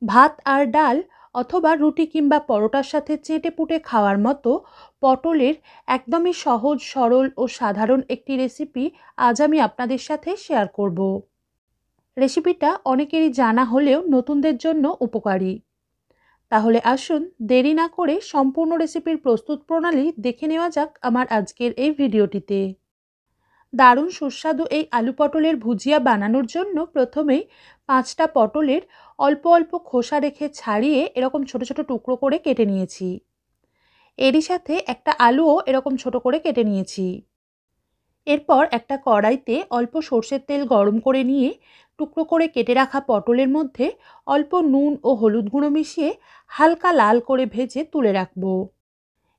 ভাত আর ডাল অথবা রুটি কিংবা পরোটার সাথে চেটেপুটে খাওয়ার মতো পটলের একদমই সহজ সরল ও সাধারণ একটি রেসিপি আজ আমি আপনাদের সাথে শেয়ার করব। রেসিপিটা অনেকেরই জানা হলেও নতুনদের জন্য উপকারী। তাহলে আসুন দেরি না করে সম্পূর্ণ রেসিপির প্রস্তুত প্রণালী দেখে নেওয়া যাক আমার আজকের এই ভিডিওটিতে। দারুণ সুস্বাদু এই আলু পটলের ভুজিয়া বানানোর জন্য প্রথমেই 5টা পটলের অল্প অল্প খোসা রেখে ছাড়িয়ে এরকম ছোট ছোট টুকরো করে কেটে নিয়েছি। এরই সাথে একটা আলুও এরকম ছোট করে কেটে নিয়েছি। এরপর একটা কড়াইতে অল্প সর্ষের তেল গরম করে নিয়ে টুকরো করে কেটে রাখা পটলের মধ্যে অল্প নুন ও হলুদ গুঁড়ো মিশিয়ে হালকা লাল করে ভেজে তুলে রাখবো।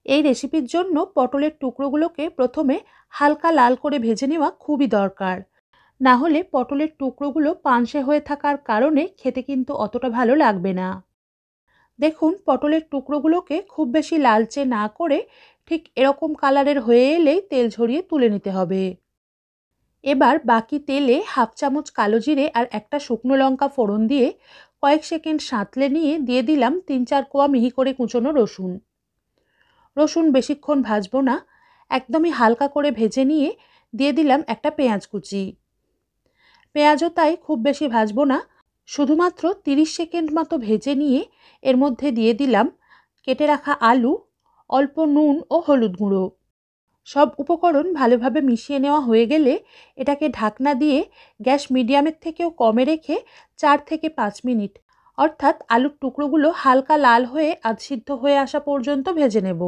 এই রেসিপির জন্য পটলের টুকরোগুলোকে প্রথমে হালকা লাল করে ভেজে নেওয়া খুবই দরকার, না হলে পটলের টুকরোগুলো পানসে হয়ে থাকার কারণে খেতে কিন্তু অতটা ভালো লাগবে না। দেখুন পটলের টুকরোগুলোকে খুব বেশি লালচে না করে ঠিক এরকম কালারের হয়ে এলেই তেল ঝরিয়ে তুলে নিতে হবে। এবার বাকি তেলে হাফ চামচ কালো জিরে আর একটা শুকনো লঙ্কা ফোড়ন দিয়ে কয়েক সেকেন্ড সাঁতলে নিয়ে দিয়ে দিলাম 3-4 কোয়া মিহি করে কুচোনো রসুন। রসুন বেশিক্ষণ ভাজবো না, একদমই হালকা করে ভেজে নিয়ে দিয়ে দিলাম একটা পেঁয়াজ কুচি। পেঁয়াজও তাই খুব বেশি ভাজবো না, শুধুমাত্র 30 সেকেন্ড মতো ভেজে নিয়ে এর মধ্যে দিয়ে দিলাম কেটে রাখা আলু, অল্প নুন ও হলুদ গুঁড়ো। সব উপকরণ ভালোভাবে মিশিয়ে নেওয়া হয়ে গেলে এটাকে ঢাকনা দিয়ে গ্যাস মিডিয়ামের থেকেও কমে রেখে 4 থেকে 5 মিনিট, অর্থাৎ আলুর টুকরোগুলো হালকা লাল হয়ে আধ সিদ্ধ হয়ে আসা পর্যন্ত ভেজে নেব।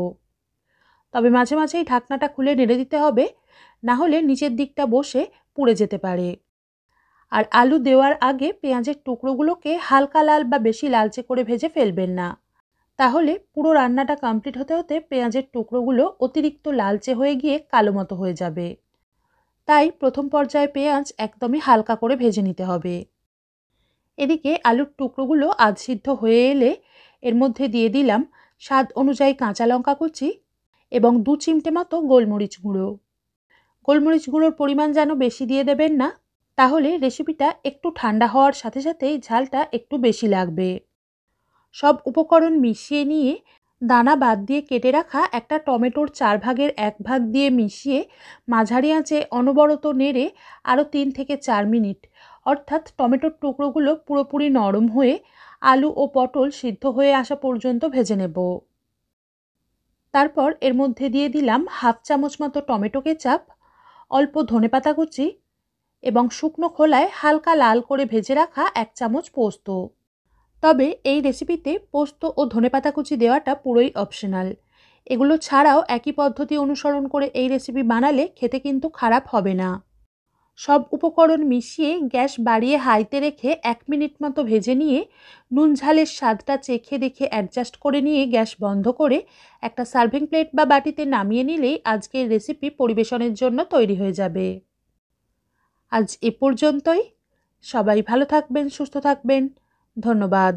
তবে মাঝে মাঝেই ঢাকনাটা খুলে নেড়ে দিতে হবে, না হলে নিচের দিকটা বসে পুড়ে যেতে পারে। আর আলু দেওয়ার আগে পেঁয়াজের টুকরোগুলোকে হালকা লাল বা বেশি লালচে করে ভেজে ফেলবেন না, তাহলে পুরো রান্নাটা কমপ্লিট হতে হতে পেঁয়াজের টুকরোগুলো অতিরিক্ত লালচে হয়ে গিয়ে কালো মতো হয়ে যাবে। তাই প্রথম পর্যায়ে পেঁয়াজ একদমই হালকা করে ভেজে নিতে হবে। এদিকে আলুর টুকরোগুলো আধ সিদ্ধ হয়ে এলে এর মধ্যে দিয়ে দিলাম স্বাদ অনুযায়ী কাঁচা লঙ্কা কুচি এবং 2 চিমটে মতো গোলমরিচ গুঁড়ো। গোলমরিচ গুঁড়োর পরিমাণ যেন বেশি দিয়ে দেবেন না, তাহলে রেসিপিটা একটু ঠান্ডা হওয়ার সাথে সাথেই ঝালটা একটু বেশি লাগবে। সব উপকরণ মিশিয়ে নিয়ে দানা বাদ দিয়ে কেটে রাখা একটা টমেটোর 4 ভাগের 1 ভাগ দিয়ে মিশিয়ে মাঝারি আঁচে অনবরত নেড়ে আরও 3 থেকে 4 মিনিট, অর্থাৎ টমেটোর টুকরোগুলো পুরোপুরি নরম হয়ে আলু ও পটল সিদ্ধ হয়ে আসা পর্যন্ত ভেজে নেব। তারপর এর মধ্যে দিয়ে দিলাম হাফ চামচ মতো টমেটো কেচাপ, অল্প ধনেপাতা কুচি এবং শুকনো খোলায় হালকা লাল করে ভেজে রাখা 1 চামচ পোস্ত। তবে এই রেসিপিতে পোস্ত ও ধনেপাতা কুচি দেওয়াটা পুরোই অপশনাল। এগুলো ছাড়াও একই পদ্ধতি অনুসরণ করে এই রেসিপি বানালে খেতে কিন্তু খারাপ হবে না। সব উপকরণ মিশিয়ে গ্যাস বাড়িয়ে হাইতে রেখে 1 মিনিট মতো ভেজে নিয়ে নুন ঝালের স্বাদটা চেখে দেখে অ্যাডজাস্ট করে নিয়ে গ্যাস বন্ধ করে একটা সার্ভিং প্লেট বা বাটিতে নামিয়ে নিলেই আজকের রেসিপি পরিবেশনের জন্য তৈরি হয়ে যাবে। আজ এ পর্যন্তই। সবাই ভালো থাকবেন, সুস্থ থাকবেন। ধন্যবাদ।